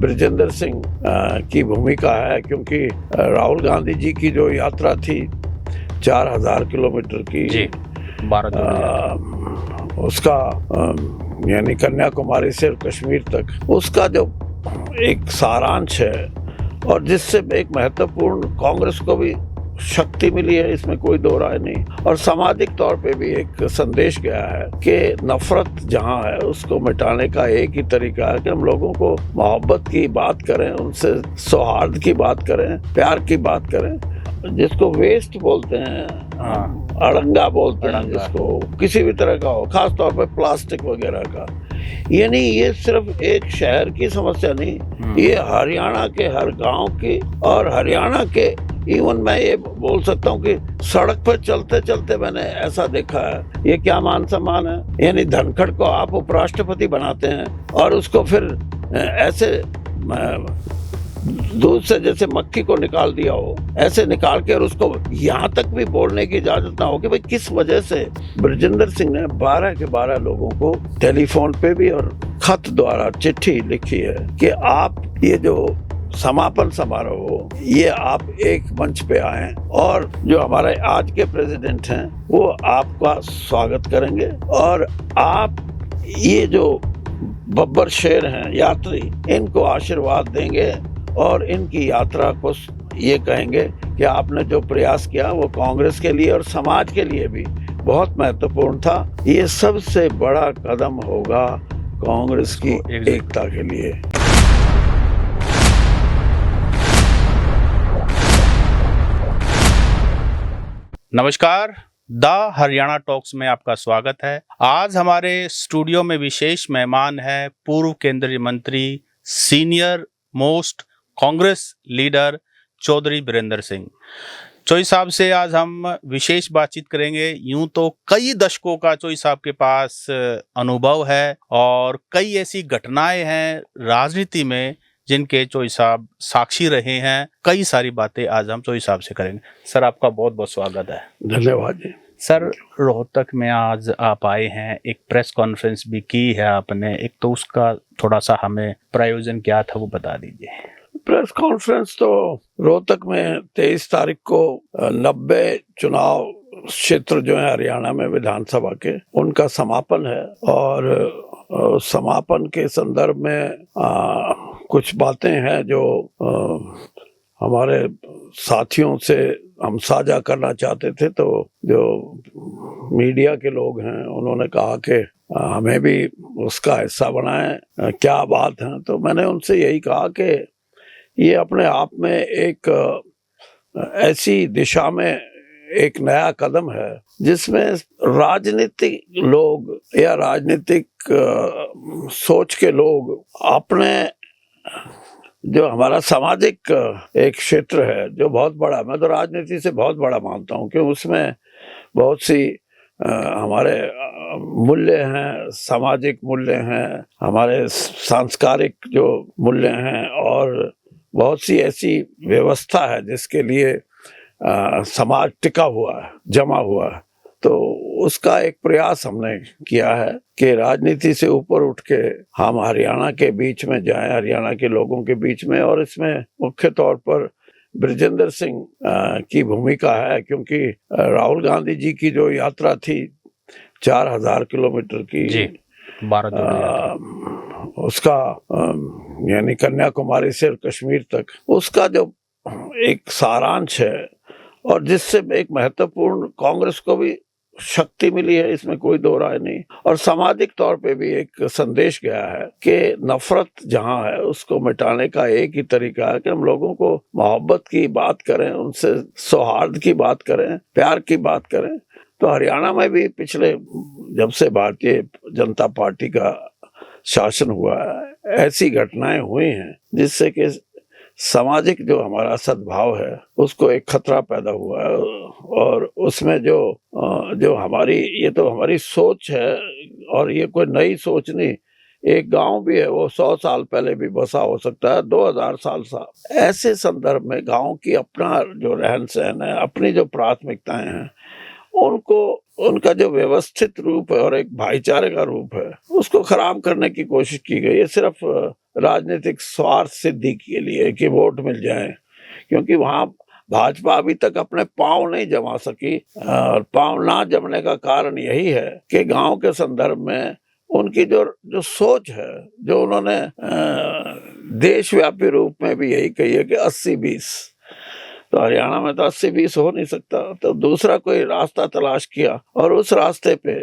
ब्रिजेंद्र सिंह की भूमिका है, क्योंकि राहुल गांधी जी की जो यात्रा थी 4000 किलोमीटर की जी, 12 उसका यानी कन्याकुमारी से कश्मीर तक, उसका जो एक सारांश है और जिससे एक महत्वपूर्ण कांग्रेस को भी शक्ति मिली है, इसमें कोई दो राय नहीं। और सामाजिक तौर पे भी एक संदेश गया है कि नफरत जहां है उसको मिटाने का एक ही तरीका है कि हम लोगों को मोहब्बत की बात करें, उनसे सौहार्द की बात करें, प्यार की बात करें, जिसको वेस्ट बोलते हैं, अड़ंगा बोलते हैं जिसको, किसी भी तरह का हो, खास तौर पे प्लास्टिक वगैरह का। यानी ये सिर्फ एक शहर की समस्या नहीं, ये हरियाणा के हर गांव की, और हरियाणा के इवन मैं ये बोल सकता हूँ कि सड़क पर चलते चलते मैंने ऐसा देखा है। ये क्या मान सम्मान है? यानी धनखड़ को आप उपराष्ट्रपति बनाते हैं और उसको फिर ऐसे दूध से जैसे मक्खी को निकाल दिया हो, ऐसे निकाल के, और उसको यहाँ तक भी बोलने की इजाजत ना हो कि भाई किस वजह से ब्रिजेंद्र सिंह ने 12 के 12 लोगों को टेलीफोन पे भी और खत द्वारा चिट्ठी लिखी है कि आप ये जो समापन समारोह, ये आप एक मंच पे आए और जो हमारे आज के प्रेसिडेंट हैं वो आपका स्वागत करेंगे, और आप ये जो बब्बर शेर हैं यात्री, इनको आशीर्वाद देंगे और इनकी यात्रा को ये कहेंगे कि आपने जो प्रयास किया वो कांग्रेस के लिए और समाज के लिए भी बहुत महत्वपूर्ण था। ये सबसे बड़ा कदम होगा कांग्रेस की एकता के लिए। नमस्कार, द हरियाणा टॉक्स में आपका स्वागत है। आज हमारे स्टूडियो में विशेष मेहमान है पूर्व केंद्रीय मंत्री, senior most Congress leader Chaudhary Birendra Singh. Chaudhary साहब से आज हम विशेष बातचीत करेंगे। यूं तो कई दशकों का चौधरी साहब के पास अनुभव है और कई ऐसी घटनाएं हैं राजनीति में जिनके चौधरी साहब साक्षी रहे हैं। कई सारी बातें आज हम चौधरी साहब से करेंगे। सर, आपका बहुत बहुत स्वागत है। धन्यवाद जी। सर, रोहतक में आज आप आए हैं, एक प्रेस कॉन्फ्रेंस भी की है आपने, एक तो उसका थोड़ा सा हमें प्रायोजन क्या था वो बता दीजिए। प्रेस कॉन्फ्रेंस तो रोहतक में 23 तारीख को 90 चुनाव क्षेत्र जो है हरियाणा में विधानसभा के, उनका समापन है, और समापन के संदर्भ में कुछ बातें हैं जो हमारे साथियों से हम साझा करना चाहते थे। तो जो मीडिया के लोग हैं उन्होंने कहा कि हमें भी उसका हिस्सा बनाएं, क्या बात है। तो मैंने उनसे यही कहा कि ये अपने आप में एक ऐसी दिशा में एक नया कदम है जिसमें राजनीतिक लोग या राजनीतिक सोच के लोग अपने, जो हमारा सामाजिक एक क्षेत्र है जो बहुत बड़ा, मैं तो राजनीति से बहुत बड़ा मानता हूँ, क्योंकि उसमें बहुत सी हमारे मूल्य हैं, सामाजिक मूल्य हैं, हमारे सांस्कारिक जो मूल्य हैं, और बहुत सी ऐसी व्यवस्था है जिसके लिए समाज टिका हुआ है, जमा हुआ है। तो उसका एक प्रयास हमने किया है कि राजनीति से ऊपर उठ के हम हरियाणा के बीच में जाएं, हरियाणा के लोगों के बीच में। और इसमें मुख्य तौर पर ब्रिजेंद्र सिंह की भूमिका है, क्योंकि राहुल गांधी जी की जो यात्रा थी 4000 किलोमीटर की, जी, 12 उसका यानी कन्याकुमारी से कश्मीर तक, उसका जो एक सारांश है और जिससे एक महत्वपूर्ण कांग्रेस को भी शक्ति मिली है, इसमें कोई दो राय नहीं। और सामाजिक तौर पे भी एक संदेश गया है कि नफरत जहां है उसको मिटाने का एक ही तरीका है कि हम लोगों को मोहब्बत की बात करें, उनसे सौहार्द की बात करें, प्यार की बात करें। तो हरियाणा में भी पिछले, जब से भारतीय जनता पार्टी का शासन हुआ है, ऐसी घटनाएं हुई हैं जिससे कि सामाजिक जो हमारा सद्भाव है उसको एक खतरा पैदा हुआ है। और उसमें जो हमारी, ये तो हमारी सोच है, और ये कोई नई सोच नहीं। एक गांव भी है वो 100 साल पहले भी बसा हो सकता है, 2000 साल ऐसे संदर्भ में गांव की अपना जो रहन सहन है, अपनी जो प्राथमिकताएं हैं, उनको उनका जो व्यवस्थित रूप है और एक भाईचारे का रूप है उसको खराब करने की कोशिश की गई है, सिर्फ राजनीतिक स्वार्थ सिद्धि के लिए कि वोट मिल जाए। क्योंकि वहां भाजपा अभी तक अपने पांव नहीं जमा सकी, और पांव ना जमने का कारण यही है कि गांव के संदर्भ में उनकी जो सोच है, जो उन्होंने देशव्यापी रूप में भी यही कही है कि 80-20, तो हरियाणा में तो 80-20 हो नहीं सकता, तो दूसरा कोई रास्ता तलाश किया और उस रास्ते पे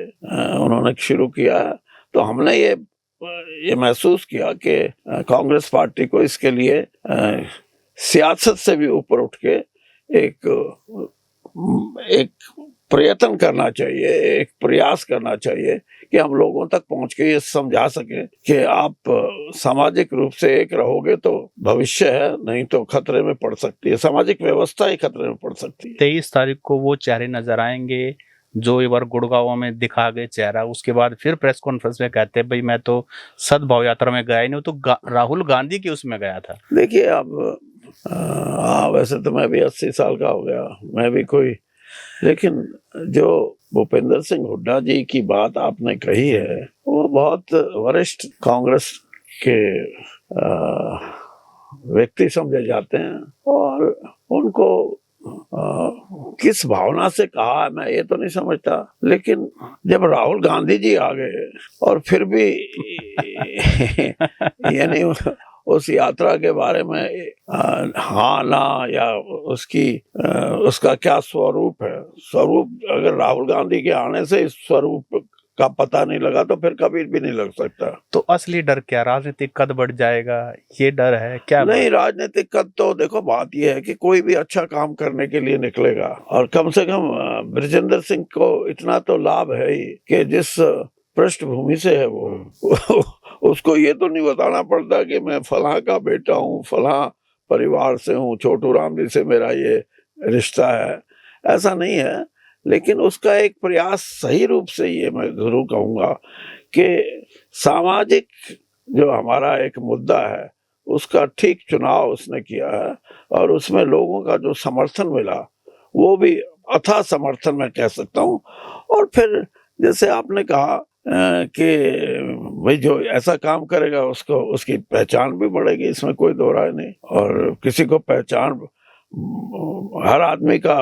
उन्होंने शुरू किया। तो हमने ये महसूस किया कि कांग्रेस पार्टी को इसके लिए सियासत से भी ऊपर उठ के एक प्रयत्न करना चाहिए, एक प्रयास करना चाहिए कि हम लोगों तक पहुंच के ये समझा सके कि आप सामाजिक रूप से एक रहोगे तो भविष्य है, नहीं तो खतरे में पड़ सकती है, सामाजिक व्यवस्था ही खतरे में पड़ सकती है। 23 तारीख को वो चेहरे नजर आएंगे जो एक बार गुड़गांव में दिखा गए चेहरा, उसके बाद फिर प्रेस कॉन्फ्रेंस में कहते हैं भाई मैं तो सद्भाव यात्रा में गया ही नहीं, तो राहुल गांधी की उसमें गया था। देखिए अब वैसे तो मैं भी 80 साल का हो गया, मैं भी कोई, लेकिन जो भूपेंद्र सिंह हुड्डा जी की बात आपने कही है वो बहुत वरिष्ठ कांग्रेस के व्यक्ति समझे जाते हैं, और उनको किस भावना से कहा है मैं ये तो नहीं समझता, लेकिन जब राहुल गांधी जी आ गए और फिर भी यानी उस यात्रा के बारे में हाँ ना या उसका क्या स्वरूप है, स्वरूप अगर राहुल गांधी के आने से इस स्वरूप का पता नहीं लगा तो फिर कभी भी नहीं लग सकता। तो असली डर क्या, राजनीतिक कद बढ़ जाएगा, ये डर है क्या? नहीं, राजनीतिक कद तो देखो, बात यह है कि कोई भी अच्छा काम करने के लिए निकलेगा, और कम से कम बृजेंद्र सिंह को इतना तो लाभ है ही कि जिस पृष्ठभूमि से है वो उसको ये तो नहीं बताना पड़ता कि मैं फलां का बेटा हूँ, फलां परिवार से हूँ, छोटू राम जी से मेरा ये रिश्ता है, ऐसा नहीं है। लेकिन उसका एक प्रयास सही रूप से, ये मैं जरूर कहूँगा कि सामाजिक जो हमारा एक मुद्दा है उसका ठीक चुनाव उसने किया है, और उसमें लोगों का जो समर्थन मिला वो भी अथाह समर्थन मैं कह सकता हूँ। और फिर जैसे आपने कहा कि भाई जो ऐसा काम करेगा उसको उसकी पहचान भी बढ़ेगी, इसमें कोई दो राय नहीं। और किसी को पहचान, हर आदमी का,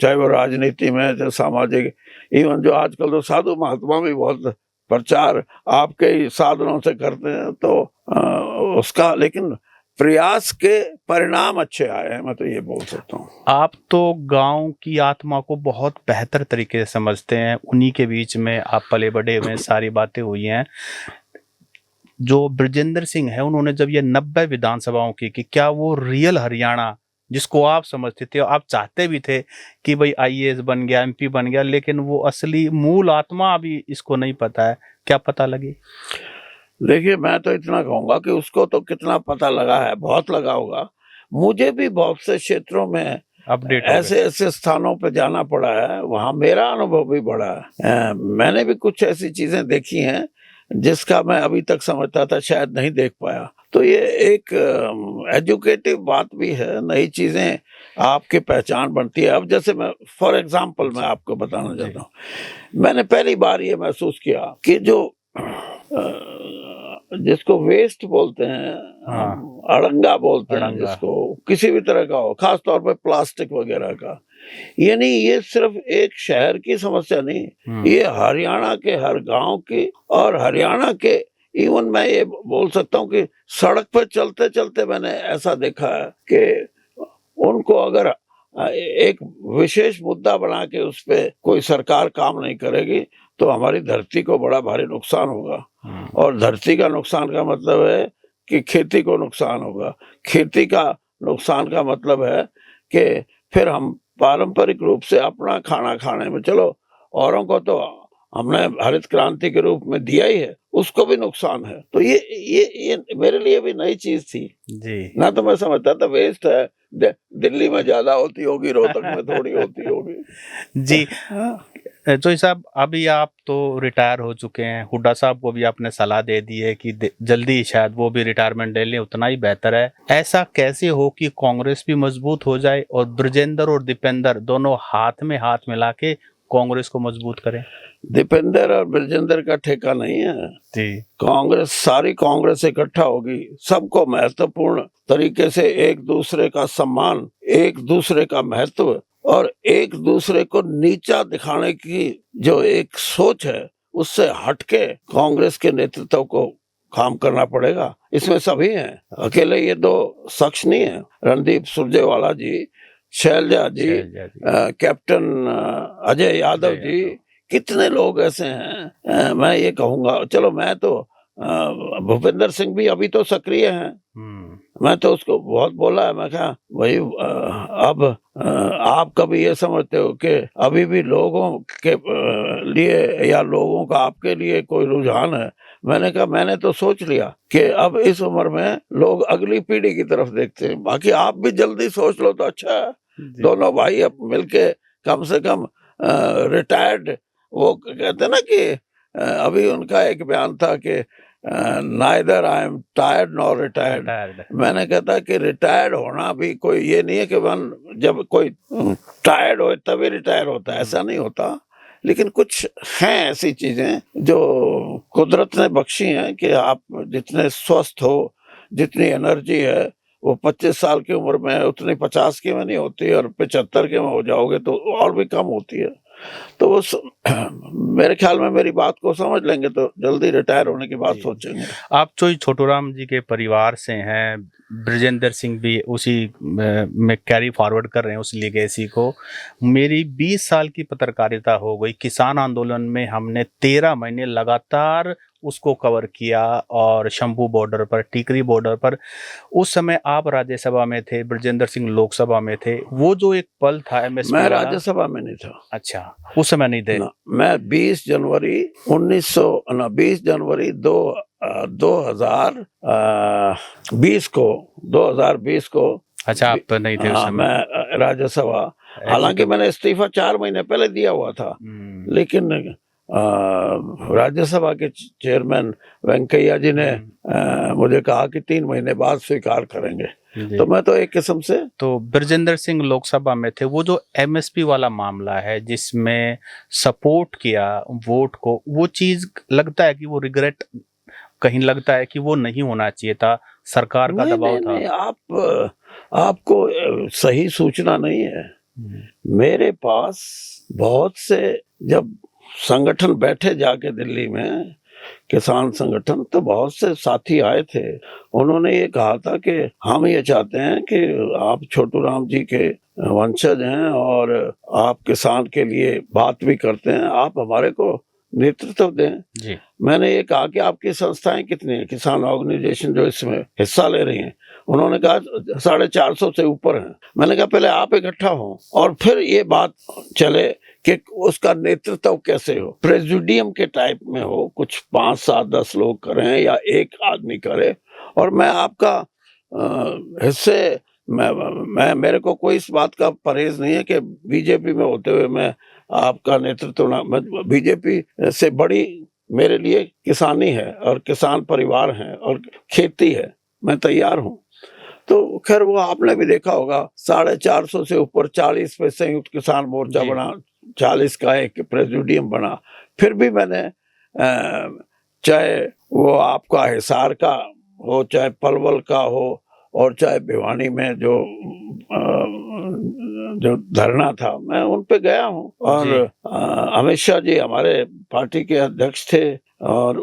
चाहे वो राजनीति में, चाहे सामाजिक, इवन जो आजकल तो साधु महात्मा भी बहुत प्रचार आपके ही साधनों से करते हैं, तो उसका लेकिन प्रयास के परिणाम अच्छे आए हैं, मैं तो ये बोल सकता हूँ। आप तो गांव की आत्मा को बहुत बेहतर तरीके से समझते हैं, उन्हीं के बीच में आप पले बड़े हुए, सारी बातें हुई हैं। जो बृजेंद्र सिंह है उन्होंने जब ये 90 विधानसभाओं की, क्या वो रियल हरियाणा जिसको आप समझते थे, आप चाहते भी थे कि भाई IAS बन गया, MP बन गया, लेकिन वो असली मूल आत्मा अभी इसको नहीं पता है, क्या पता लगी? देखिए, मैं तो इतना कहूंगा कि उसको तो कितना पता लगा है, बहुत लगा होगा। मुझे भी बहुत से क्षेत्रों में अपडेट ऐसे स्थानों पर जाना पड़ा है, वहां मेरा अनुभव भी बढ़ा है। मैंने भी कुछ ऐसी चीजें देखी हैं जिसका मैं अभी तक समझता था शायद नहीं देख पाया। तो ये एक एजुकेटिव बात भी है, नई चीजें आपकी पहचान बनती है। अब जैसे मैं फॉर एग्जांपल मैं आपको बताना चाहता हूँ, मैंने पहली बार ये महसूस किया कि जो जिसको वेस्ट बोलते हैं, अड़ंगा बोलते हैं जिसको, किसी भी तरह का हो, खास तौर पे प्लास्टिक वगैरह का, यानी ये सिर्फ एक शहर की समस्या नहीं, ये हरियाणा के हर गांव की, और हरियाणा के इवन मैं ये बोल सकता हूँ कि सड़क पर चलते चलते मैंने ऐसा देखा है कि उनको अगर एक विशेष मुद्दा बना के उस पर कोई सरकार काम नहीं करेगी तो हमारी धरती को बड़ा भारी नुकसान होगा। और धरती का नुकसान का मतलब है कि खेती को नुकसान होगा, खेती का नुकसान का मतलब है कि फिर हम पारंपरिक रूप से अपना खाना खाने में, चलो औरों को तो हमने हरित क्रांति के रूप में दिया ही है, उसको भी नुकसान है। तो ये मेरे लिए भी नई चीज थी जी। ना, तो मैं समझता था वेस्ट है, दिल्ली में ज्यादा होती होगी, रोहतक में थोड़ी होती होगी। जी जोई साहब, अभी आप तो रिटायर हो चुके हैं, हुड्डा साहब को भी आपने सलाह दे दी है कि जल्दी शायद वो भी रिटायरमेंट ले लें, उतना ही बेहतर है। ऐसा कैसे हो कि कांग्रेस भी मजबूत हो जाए और बृजेंद्र और दीपेंद्र दोनों हाथ में हाथ मिला के कांग्रेस को मजबूत करें? दीपेंद्र और ब्रजेंद्र का ठेका नहीं है। जी। कांग्रेस, सारी कांग्रेस इकट्ठा होगी, सबको महत्वपूर्ण तरीके से एक दूसरे का सम्मान, एक दूसरे का महत्व और एक दूसरे को नीचा दिखाने की जो एक सोच है, उससे हटके कांग्रेस के नेतृत्व को काम करना पड़ेगा। इसमें सभी हैं, अकेले ये दो शख्स नहीं है। रणदीप सुरजेवाला जी, शैलजा जी, कैप्टन अजय यादव जी, कितने लोग ऐसे हैं। मैं ये कहूंगा, चलो मैं तो भूपेंद्र सिंह भी अभी तो सक्रिय हैं, मैं तो उसको बहुत बोला है। मैं कहा भाई, अब आप कभी ये समझते हो कि अभी भी लोगों के लिए या लोगों का आपके लिए कोई रुझान है? मैंने कहा मैंने तो सोच लिया कि अब इस उम्र में लोग अगली पीढ़ी की तरफ देखते हैं, बाकी आप भी जल्दी सोच लो तो अच्छा है। दोनों भाई अब मिलके कम से कम रिटायर्ड, वो कहते हैं ना कि अभी उनका एक बयान था कि neither I am tired nor retired. मैंने कहता कि रिटायर्ड होना भी कोई ये नहीं है कि जब कोई टायर्ड हो तभी रिटायर होता है, ऐसा नहीं होता। लेकिन कुछ हैं ऐसी चीजें जो कुदरत ने बख्शी हैं कि आप जितने स्वस्थ हो, जितनी एनर्जी है, वो 25 साल की उम्र में उतनी 50 की में नहीं होती, और 75 के में हो जाओगे तो और भी कम होती है। तो वो मेरे ख्याल में मेरी बात को समझ लेंगे तो जल्दी रिटायर होने की बात सोचेंगे। आप तो छोटूराम जी के परिवार से हैं, ब्रजेंद्र सिंह भी उसी में कैरी फॉरवर्ड कर रहे हैं उस लीगेसी को। मेरी 20 साल की पत्रकारिता हो गई, किसान आंदोलन में हमने 13 महीने लगातार उसको कवर किया, और शंभू बॉर्डर पर, टीकरी बॉर्डर पर। उस समय आप राज्यसभा में थे, ब्रजेंद्र सिंह लोकसभा में थे। वो जो एक पल था एमएसपी मैं वाला, राज्यसभा में नहीं था। अच्छा, उस समय नहीं थे? मैं 20 जनवरी 2020 को अच्छा, आप नहीं थे उस समय? मैं राज्यसभा, हालांकि मैंने इस्तीफा 4 महीने पहले दिया हुआ था, लेकिन राज्यसभा के चेयरमैन वेंकैया जी ने मुझे कहा कि 3 महीने बाद स्वीकार करेंगे, तो मैं तो एक किस्म से। तो ब्रजेंद्र सिंह लोकसभा में थे। वो जो एमएसपी वाला मामला है जिसमें सपोर्ट किया वोट को, वो चीज लगता है कि वो रिग्रेट, कहीं लगता है कि वो नहीं होना चाहिए था, सरकार का दबाव था? नहीं, आपको सही सूचना नहीं है। मेरे पास बहुत से जब संगठन बैठे जाके दिल्ली में, किसान संगठन, तो बहुत से साथी आए थे। उन्होंने ये कहा था कि हम ये चाहते हैं कि आप छोटूराम जी के वंशज हैं और आप किसान के लिए बात भी करते हैं, आप हमारे को नेतृत्व दें जी। मैंने ये कहा कि आपकी संस्थाएं कितनी हैं, किसान ऑर्गेनाइजेशन जो इसमें हिस्सा ले रही हैं? उन्होंने कहा 450 से ऊपर हैं। मैंने कहा पहले आप इकट्ठा हो और फिर ये बात चले कि उसका नेतृत्व कैसे हो, प्रेसिडियम के टाइप में हो, कुछ 5, 7, 10 लोग करें या एक आदमी करे, और मैं आपका हिस्से मेरे को कोई इस बात का परहेज नहीं है कि बीजेपी में होते हुए मैं आपका नेतृत्व ना, बीजेपी से बड़ी मेरे लिए किसानी है और किसान परिवार है और खेती है, मैं तैयार हूँ। तो खैर वो आपने भी देखा होगा, 450 से ऊपर 40 पे संयुक्त किसान मोर्चा बना, 40 का एक प्रेसिडियम बना। फिर भी मैंने चाहे वो आपका हिसार का हो, चाहे पलवल का हो, और चाहे भिवानी में जो धरना था, मैं उन पे गया हूँ। और अमित शाह जी हमारे पार्टी के अध्यक्ष थे और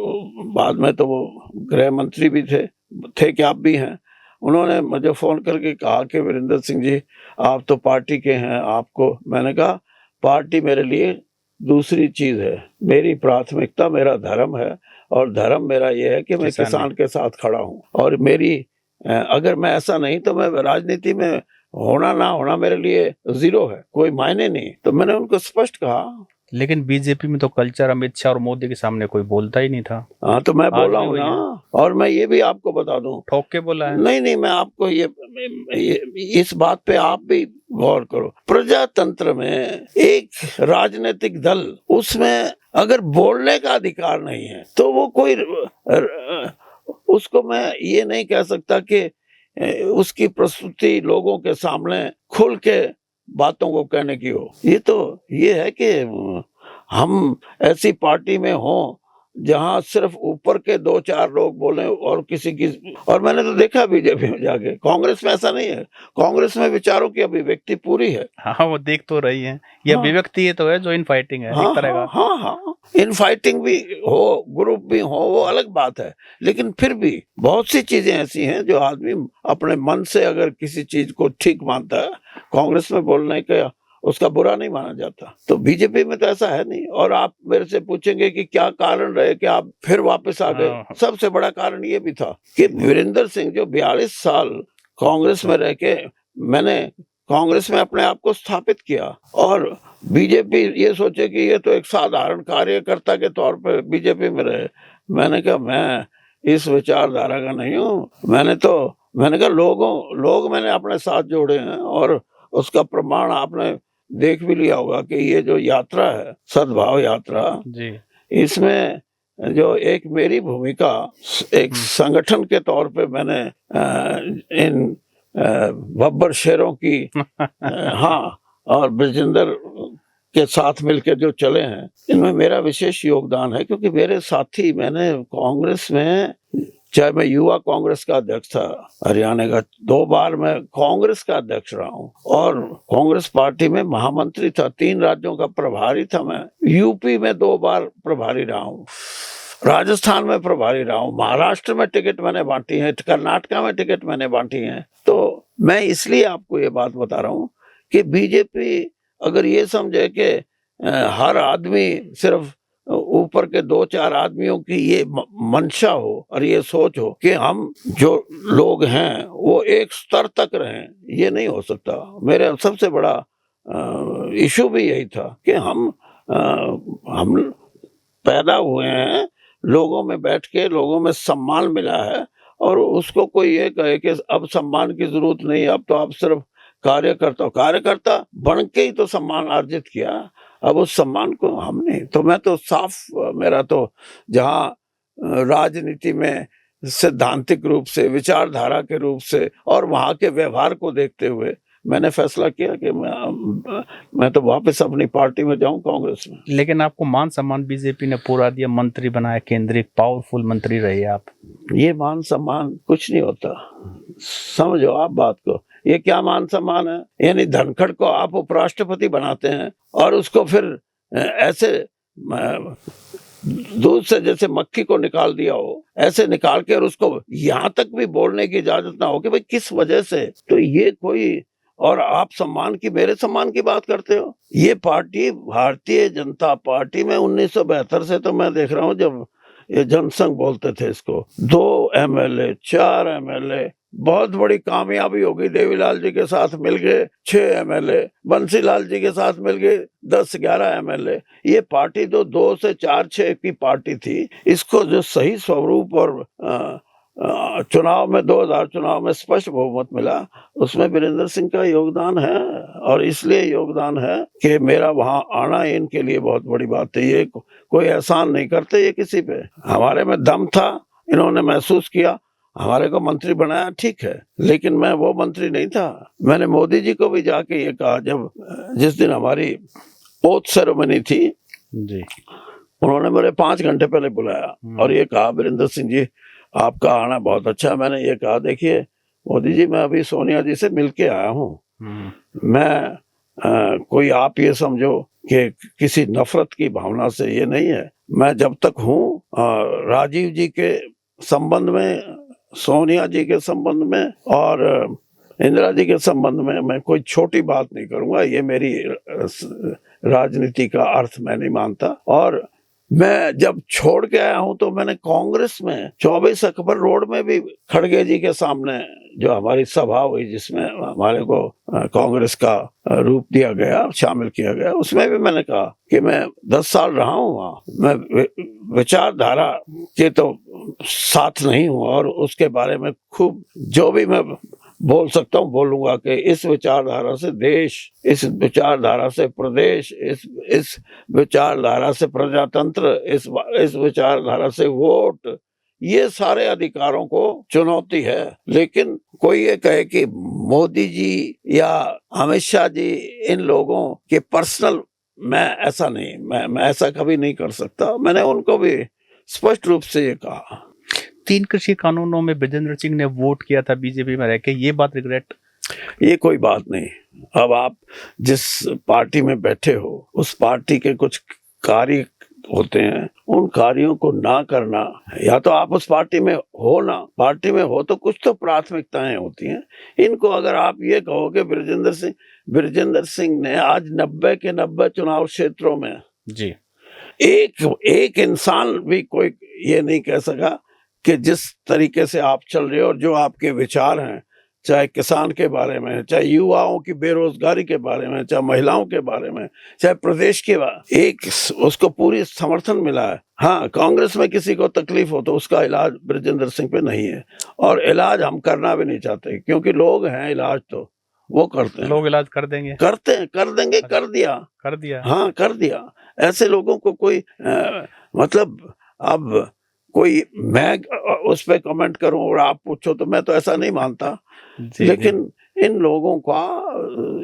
बाद में तो वो गृह मंत्री भी थे कि आप भी हैं। उन्होंने मुझे फोन करके कहा कि वीरेंद्र सिंह जी आप तो पार्टी के हैं, आपको, मैंने कहा पार्टी मेरे लिए दूसरी चीज है, मेरी प्राथमिकता मेरा धर्म है, और धर्म मेरा ये है कि मैं किसान के साथ खड़ा हूँ। और मेरी अगर मैं ऐसा नहीं तो मैं राजनीति में होना ना होना मेरे लिए जीरो है, कोई मायने नहीं। तो मैंने उनको स्पष्ट कहा। लेकिन बीजेपी में तो कल्चर अमित शाह और मोदी के सामने कोई बोलता ही नहीं था। हाँ, तो मैं बोला हूँ ना, और मैं ये भी आपको बता दूं, ठोक के बोला है? नहीं, मैं आपको ये इस बात पे आप भी गौर करो। प्रजातंत्र में एक राजनीतिक दल, उसमें अगर बोलने का अधिकार नहीं है तो वो कोई, उसको मैं ये नहीं कह सकता कि उसकी प्रस्तुति लोगों के सामने खुल के बातों को कहने की हो। ये है कि हम ऐसी पार्टी में हों जहां सिर्फ ऊपर के 2-4 लोग बोले और किसी की, और मैंने तो देखा बीजेपी में जाके, कांग्रेस में ऐसा नहीं है। कांग्रेस में विचारों की अभिव्यक्ति पूरी है। हाँ, वो देख तो रही हैं। ये हाँ, अभिव्यक्ति ये तो है जो इन फाइटिंग है हाँ, एक तरह हाँ, का। हाँ, हाँ, इन फाइटिंग भी हो, ग्रुप भी हो, वो अलग बात है। लेकिन फिर भी बहुत सी चीजें ऐसी हैं जो आदमी अपने मन से अगर किसी चीज को ठीक मानता है, कांग्रेस में बोलने का उसका बुरा नहीं माना जाता। तो बीजेपी में तो ऐसा है नहीं। और आप मेरे से पूछेंगे कि क्या कारण रहे कि आप फिर वापस आ गए। हाँ। सबसे बड़ा कारण ये भी था कि वीरेंद्र सिंह जो 42 साल कांग्रेस में रह के मैंने कांग्रेस में अपने आप को स्थापित किया, और बीजेपी ये सोचे कि ये तो एक साधारण कार्यकर्ता के तौर पे बीजेपी में रहे। मैंने कहा मैं इस विचारधारा का नहीं हूँ। मैंने कहा लोग मैंने अपने साथ जोड़े हैं, और उसका प्रमाण आपने देख भी लिया होगा कि ये जो यात्रा है, सद्भाव यात्रा, जी। इसमें जो एक मेरी भूमिका एक संगठन के तौर पे मैंने इन बब्बर शेरों की हाँ, और ब्रजेंद्र के साथ मिलकर जो चले हैं, इनमें मेरा विशेष योगदान है। क्योंकि मेरे साथी, मैंने कांग्रेस में, चाहे मैं युवा कांग्रेस का अध्यक्ष था हरियाणा का, 2 बार मैं कांग्रेस का अध्यक्ष रहा हूँ, और कांग्रेस पार्टी में महामंत्री था, 3 राज्यों का प्रभारी था मैं, यूपी में 2 बार प्रभारी रहा हूँ, राजस्थान में प्रभारी रहा हूँ, महाराष्ट्र में टिकट मैंने बांटी है, कर्नाटका में टिकट मैंने बांटी है। तो मैं इसलिए आपको ये बात बता रहा हूँ कि बीजेपी अगर ये समझे कि हर आदमी सिर्फ ऊपर के 2-4 आदमियों की ये मंशा हो और ये सोच हो कि हम जो लोग हैं वो एक स्तर तक रहें, ये नहीं हो सकता। मेरा सबसे बड़ा इशू भी यही था कि हम पैदा हुए हैं, लोगों में बैठ के लोगों में सम्मान मिला है, और उसको कोई ये कहे कि अब सम्मान की जरूरत नहीं, अब तो आप सिर्फ कार्यकर्ता बन के ही तो सम्मान अर्जित किया, अब उस सम्मान को हमने, तो मैं तो साफ, मेरा तो जहाँ राजनीति में सैद्धांतिक रूप से, विचारधारा के रूप से और वहाँ के व्यवहार को देखते हुए मैंने फैसला किया कि मैं तो वापस अपनी पार्टी में जाऊं, कांग्रेस में। लेकिन आपको मान सम्मान बीजेपी ने पूरा दिया, मंत्री बनाया, केंद्रीय पावरफुल मंत्री रहे आप। ये मान सम्मान कुछ नहीं होता, समझो आप बात को। ये क्या मान सम्मान है? यानी धनखड़ को आप उपराष्ट्रपति बनाते हैं और उसको फिर ऐसे दूध से जैसे मक्खी को निकाल दिया हो, ऐसे निकाल के, और उसको यहाँ तक भी बोलने की इजाजत ना हो कि भाई किस वजह से, तो ये कोई, और आप सम्मान की, मेरे सम्मान की बात करते हो। ये पार्टी भारतीय जनता पार्टी में 1972 से तो मैं देख रहा हूँ, जब ये जनसंघ बोलते थे इसको, 2 MLA 4 MLA, बहुत बड़ी कामयाबी होगी। देवीलाल जी के साथ मिल गए 6 MLA, बंसीलाल जी के साथ मिल गए 10-11 MLA। ये पार्टी तो 2 से 4-6 की पार्टी थी। इसको जो सही स्वरूप और चुनाव में 2000 चुनाव में स्पष्ट बहुमत मिला, उसमें वीरेंद्र सिंह का योगदान है, और इसलिए योगदान है कि मेरा वहां आना इनके लिए बहुत बड़ी बात है। ये कोई एहसान नहीं करते ये किसी पे, हमारे में दम था, इन्होंने महसूस किया, हमारे को मंत्री बनाया, ठीक है, लेकिन मैं वो मंत्री नहीं था। मैंने मोदी जी को भी जाके ये कहा, जब जिस दिन हमारी ओथ सेरेमनी थी जी, उन्होंने मेरे 5 घंटे पहले बुलाया और ये कहा, वीरेंद्र सिंह जी आपका आना बहुत अच्छा है। मैंने ये कहा, देखिए मोदी जी, मैं अभी सोनिया जी से मिल के आया हूँ, मैं कोई आप ये समझो कि किसी नफरत की भावना से ये नहीं है। मैं जब तक हूँ राजीव जी के संबंध में, सोनिया जी के संबंध में और इंदिरा जी के संबंध में मैं कोई छोटी बात नहीं करूंगा। ये मेरी राजनीति का अर्थ मैं नहीं मानता। और मैं जब छोड़ के आया हूं तो मैंने कांग्रेस में 24 अकबर रोड में भी खड़गे जी के सामने जो हमारी सभा हुई, जिसमें हमारे को कांग्रेस का रूप दिया गया, शामिल किया गया, उसमें भी मैंने कहा कि मैं 10 साल रहा हूँ वहाँ, मैं विचारधारा के तो साथ नहीं हूँ, और उसके बारे में खूब जो भी मैं बोल सकता हूँ बोलूंगा कि इस विचारधारा से देश, इस विचारधारा से प्रदेश, इस विचारधारा से प्रजातंत्र, इस विचारधारा से वोट, ये सारे अधिकारों को चुनौती है। लेकिन कोई ये कहे कि मोदी जी या अमित शाह जी इन लोगों के पर्सनल, मैं ऐसा नहीं, मैं ऐसा कभी नहीं कर सकता। मैंने उनको भी स्पष्ट रूप से ये कहा। 3 कृषि कानूनों में बृजेंद्र सिंह ने वोट किया था बीजेपी में रह के, ये बात रिग्रेट? ये कोई बात नहीं। अब आप जिस पार्टी में बैठे हो उस पार्टी के कुछ कार्य होते हैं, उन कार्यों को ना करना, या तो आप उस पार्टी में हो ना, पार्टी में हो तो कुछ तो प्राथमिकताएं होती हैं। इनको अगर आप ये कहो कि बृजेंद्र सिंह ने आज 90 के 90 चुनाव क्षेत्रों में जी एक इंसान भी कोई ये नहीं कह सका कि जिस तरीके से आप चल रहे हो और जो आपके विचार हैं, चाहे किसान के बारे में, चाहे युवाओं की बेरोजगारी के बारे में, चाहे महिलाओं के बारे में, चाहे प्रदेश के एक उसको पूरी समर्थन मिला है। हाँ, कांग्रेस में किसी को तकलीफ हो तो उसका इलाज बृजेंद्र सिंह पे नहीं है, और इलाज हम करना भी नहीं चाहते, क्योंकि लोग हैं, इलाज तो वो करते हैं। लोग इलाज कर देंगे, करते हैं, कर देंगे, कर दिया, हाँ कर दिया। ऐसे लोगों को कोई मतलब अब कोई मैं उस पर कमेंट करूं और आप पूछो तो मैं तो ऐसा नहीं मानता, लेकिन इन लोगों का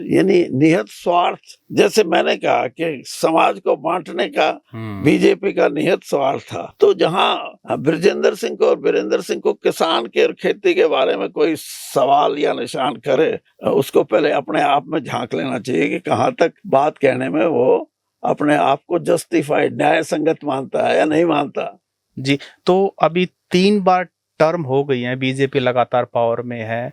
यानी निहित स्वार्थ, जैसे मैंने कहा कि समाज को बांटने का बीजेपी का निहित स्वार्थ था, तो जहां बृजेंद्र सिंह को और वीरेंद्र सिंह को किसान के और खेती के बारे में कोई सवाल या निशान करे, उसको पहले अपने आप में झांक लेना चाहिए कि कहाँ तक बात कहने में वो अपने आप को जस्टिफाइड, न्याय संगत मानता है या नहीं मानता। जी, तो अभी 3 बार टर्म हो गई है, बीजेपी लगातार पावर में है,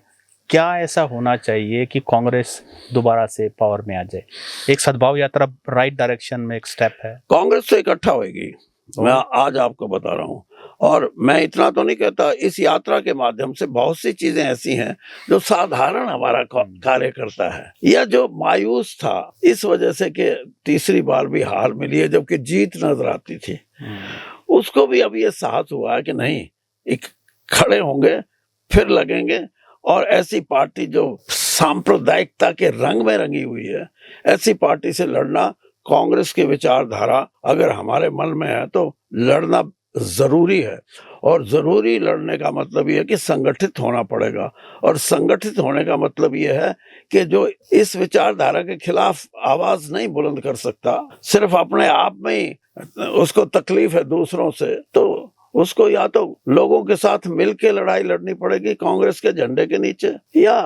क्या ऐसा होना चाहिए कि कांग्रेस दोबारा से पावर में आ जाए? एक सद्भाव यात्रा राइट डायरेक्शन में एक स्टेप है। कांग्रेस तो इकट्ठा होगी, मैं आज आपको बता रहा हूँ, और मैं इतना तो नहीं कहता, इस यात्रा के माध्यम से बहुत सी चीजें ऐसी हैं जो साधारण हमारा कार्य करता है, या जो मायूस था इस वजह से कि तीसरी बार भी हार मिली है जबकि जीत नजर आती थी, उसको भी अब ये साहस हुआ है कि नहीं, एक खड़े होंगे, फिर लगेंगे, और ऐसी पार्टी जो सांप्रदायिकता के रंग में रंगी हुई है, ऐसी पार्टी से लड़ना, कांग्रेस की विचारधारा अगर हमारे मन में है तो लड़ना जरूरी है। और जरूरी लड़ने का मतलब यह है कि संगठित होना पड़ेगा, और संगठित होने का मतलब यह है कि जो इस विचारधारा के खिलाफ आवाज नहीं बुलंद कर सकता, सिर्फ अपने आप में ही उसको तकलीफ है दूसरों से, तो उसको या तो लोगों के साथ मिलकर लड़ाई लड़नी पड़ेगी कांग्रेस के झंडे के नीचे, या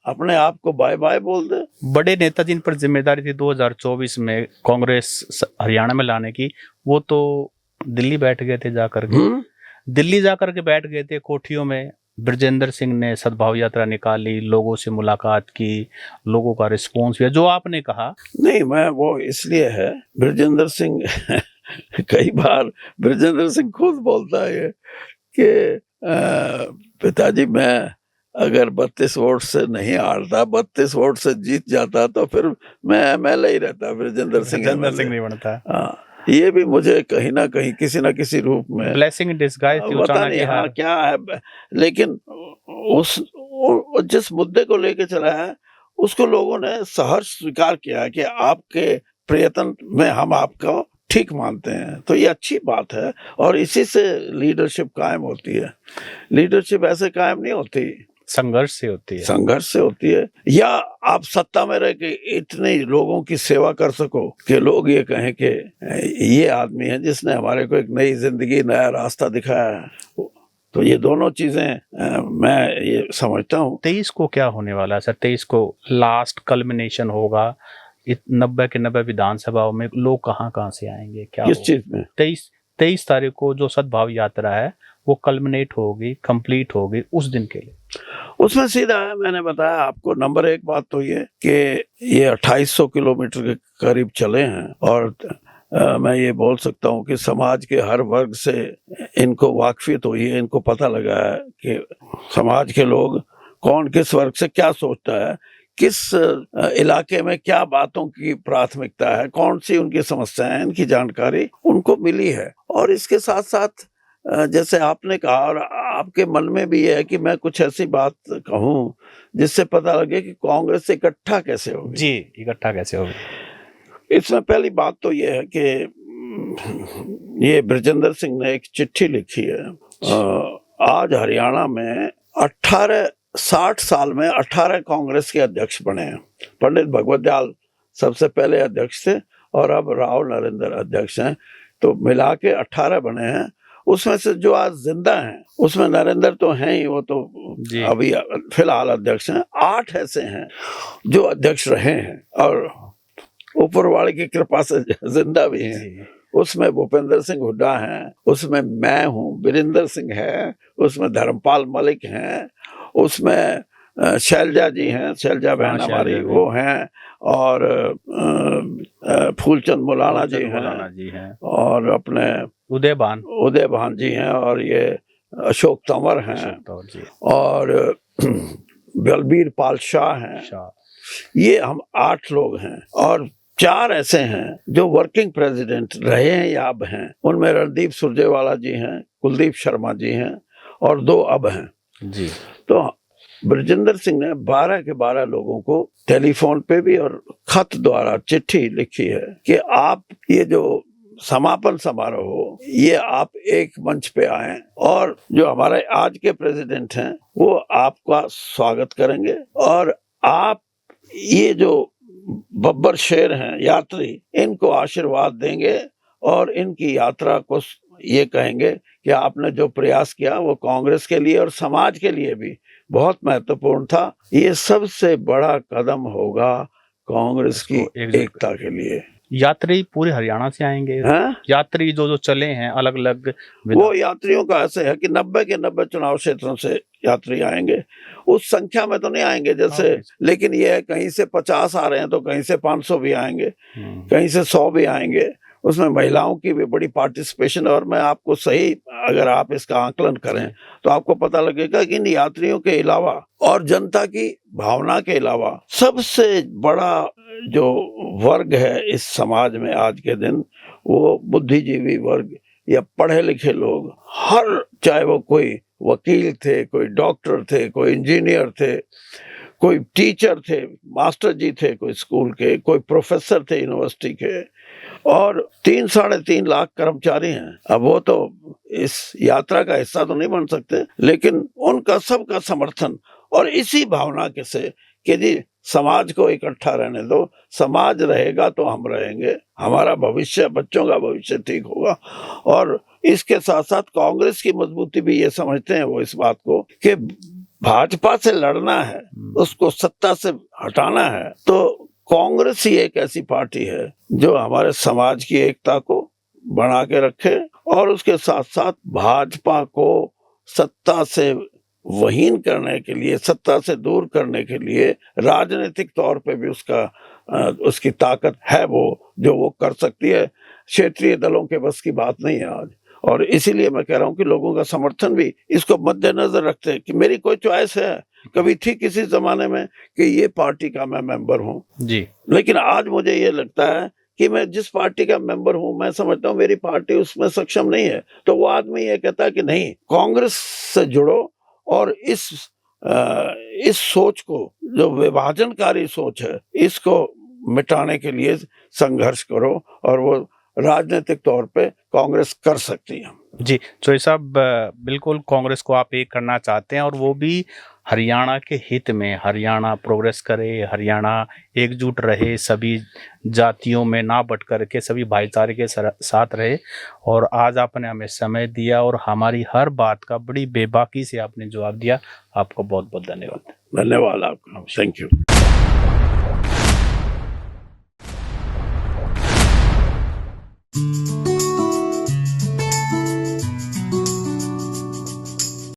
अपने आप को बाय बाय बोल दे। बड़े नेता जिन पर जिम्मेदारी थी 2024 में कांग्रेस हरियाणा में लाने की, वो तो दिल्ली बैठ गए थे जाकर के, दिल्ली जाकर के बैठ गए थे कोठियों में। बृजेंद्र सिंह ने सद्भाव यात्रा निकाली, लोगों से मुलाकात की, लोगों का रिस्पॉन्स हुआ, जो आपने कहा। नहीं, मैं वो इसलिए है, बृजेंद्र सिंह कई बार बृजेंद्र सिंह खुद बोलता है कि पिताजी, मैं अगर 32 वोट से नहीं हारता, 32 वोट से जीत जाता तो फिर मैं एमएलए ही रहता, बृजेंद्र सिंह नहीं बनता। हाँ, ये भी मुझे कहीं ना कहीं किसी ना किसी रूप में ब्लेसिंग इन डिस्गाइज थी, पता नहीं हाँ क्या है, लेकिन उस जिस मुद्दे को लेके चला है उसको लोगों ने सहर्ष स्वीकार किया है कि आपके प्रयत्न में हम आपको ठीक मानते हैं, तो ये अच्छी बात है, और इसी से लीडरशिप कायम होती है। लीडरशिप ऐसे कायम नहीं होती, संघर्ष से होती है, संघर्ष से होती है, या आप सत्ता में रह के इतने लोगों की सेवा कर सको कि लोग ये कहें कि ये आदमी है जिसने हमारे को एक नई जिंदगी, नया रास्ता दिखाया है। तो ये दोनों चीजें मैं ये समझता हूँ। 23 को क्या होने वाला है सर? 23 को लास्ट कल्मिनेशन होगा, 90 के 90 विधानसभाओं में लोग कहाँ से आएंगे, क्या किस चीज में? 23 तारीख को जो सद्भाव यात्रा है वो कल्मिनेट होगी, कंप्लीट होगी उस दिन के लिए। उसमें सीधा है, मैंने बताया आपको, नंबर 1 बात तो ये कि ये 2800 किलोमीटर के करीब चले हैं, और मैं ये बोल सकता हूँ कि समाज के हर वर्ग से इनको वाकफियत हुई है, इनको पता लगा है कि समाज के लोग कौन किस वर्ग से क्या सोचता है, किस इलाके में क्या बातों की प्राथमिकता है, कौन सी उनकी समस्याएं हैं, इनकी जानकारी उनको मिली है। और इसके साथ साथ जैसे आपने कहा, और आपके मन में भी है कि मैं कुछ ऐसी बात कहूँ जिससे पता लगे कि कांग्रेस इकट्ठा कैसे होगी। जी, इकट्ठा कैसे होगी? इसमें पहली बात तो ये है कि ये बृजेंद्र सिंह ने एक चिट्ठी लिखी है। आज हरियाणा में 18 60 साल में 18 कांग्रेस के अध्यक्ष बने हैं। पंडित भगवत दयाल सबसे पहले अध्यक्ष थे और अब राव नरेंद्र अध्यक्ष हैं, तो मिला के 18 बने हैं। उसमें से जो आज जिंदा हैं उसमें नरेंद्र तो हैं ही, वो तो अभी फिलहाल अध्यक्ष हैं। 8 ऐसे हैं जो अध्यक्ष रहे हैं और ऊपरवाले की कृपा से जिंदा भी हैं। उसमें भूपेंद्र सिंह हुड्डा हैं, उसमें मैं हूँ, वीरेंद्र सिंह है, उसमें धर्मपाल मलिक हैं, उसमें शैलजा जी हैं, शैलजा बहन हमारी वो हैं, और फूलचंद मुलाना जी हैं, और अपने उदय भान जी हैं, और ये अशोक तंवर हैं, और बलबीर पाल शाह हैं। ये हम 8 लोग हैं और 4 ऐसे हैं जो वर्किंग प्रेसिडेंट रहे हैं या अब हैं। उनमें रणदीप सुरजेवाला जी हैं, कुलदीप शर्मा जी हैं, और 2 अब हैं जी। तो ब्रजेंद्र सिंह ने 12 के 12 लोगों को टेलीफोन पे भी और खत द्वारा चिट्ठी लिखी है कि आप ये जो समापन समारोह हो, ये आप एक मंच पे आए, और जो हमारे आज के प्रेसिडेंट हैं वो आपका स्वागत करेंगे, और आप ये जो बब्बर शेर हैं यात्री, इनको आशीर्वाद देंगे और इनकी यात्रा को ये कहेंगे कि आपने जो प्रयास किया वो कांग्रेस के लिए और समाज के लिए भी बहुत महत्वपूर्ण था। ये सबसे बड़ा कदम होगा कांग्रेस की एकता के लिए। यात्री पूरे हरियाणा से आएंगे? यात्री जो चले हैं अलग अलग, वो यात्रियों का ऐसे है कि 90 के 90 चुनाव क्षेत्रों से यात्री आएंगे। उस संख्या में तो नहीं आएंगे जैसे, लेकिन ये है कहीं से 50 आ रहे हैं तो कहीं से 500 भी आएंगे, कहीं से 100 भी आएंगे। उसमें महिलाओं की भी बड़ी पार्टिसिपेशन, और मैं आपको सही, अगर आप इसका आकलन करें तो आपको पता लगेगा कि इन यात्रियों के अलावा और जनता की भावना के अलावा सबसे बड़ा जो वर्ग है इस समाज में आज के दिन, वो बुद्धिजीवी वर्ग या पढ़े लिखे लोग, हर, चाहे वो कोई वकील थे, कोई डॉक्टर थे, कोई इंजीनियर थे, कोई टीचर थे, मास्टर जी थे कोई स्कूल के, कोई प्रोफेसर थे यूनिवर्सिटी के, और 3-3.5 लाख कर्मचारी हैं। अब वो तो इस यात्रा का हिस्सा तो नहीं बन सकते, लेकिन उनका सबका समर्थन और इसी भावना के से कि जी समाज को इकट्ठा रहने दो, समाज रहेगा तो हम रहेंगे, हमारा भविष्य, बच्चों का भविष्य ठीक होगा। और इसके साथ साथ कांग्रेस की मजबूती भी ये समझते हैं वो इस बात को कि भाजपा से लड़ना है, उसको सत्ता से हटाना है, तो कांग्रेस ही एक ऐसी पार्टी है जो हमारे समाज की एकता को बना के रखे और उसके साथ साथ भाजपा को सत्ता से वहीन करने के लिए, सत्ता से दूर करने के लिए राजनीतिक तौर पे भी उसकी ताकत है, वो जो वो कर सकती है। क्षेत्रीय दलों के बस की बात नहीं है आज, और इसीलिए मैं कह रहा हूँ कि लोगों का समर्थन भी इसको मद्देनजर रखते हैं कि मेरी कोई चॉइस है। कभी थी किसी जमाने में कि ये पार्टी का मैं मेंबर हूँ जी, लेकिन आज मुझे ये लगता है कि मैं जिस पार्टी का मेंबर हूँ, मैं समझता हूँ मेरी पार्टी उसमें सक्षम नहीं है, तो वो आदमी ये कहता है कि नहीं, कांग्रेस से जुड़ो और इस सोच को, जो विभाजनकारी सोच है, इसको मिटाने के लिए संघर्ष करो, और वो राजनीतिक तौर पे कांग्रेस कर सकती है। जी चौधरी साहब, बिल्कुल कांग्रेस को आप एक करना चाहते हैं, और वो भी हरियाणा के हित में। हरियाणा प्रोग्रेस करे, हरियाणा एकजुट रहे, सभी जातियों में ना बट करके सभी भाईचारे के साथ रहे। और आज आपने हमें समय दिया और हमारी हर बात का बड़ी बेबाकी से आपने जवाब दिया। आपको बहुत बहुत धन्यवाद। धन्यवाद आपका, थैंक यू।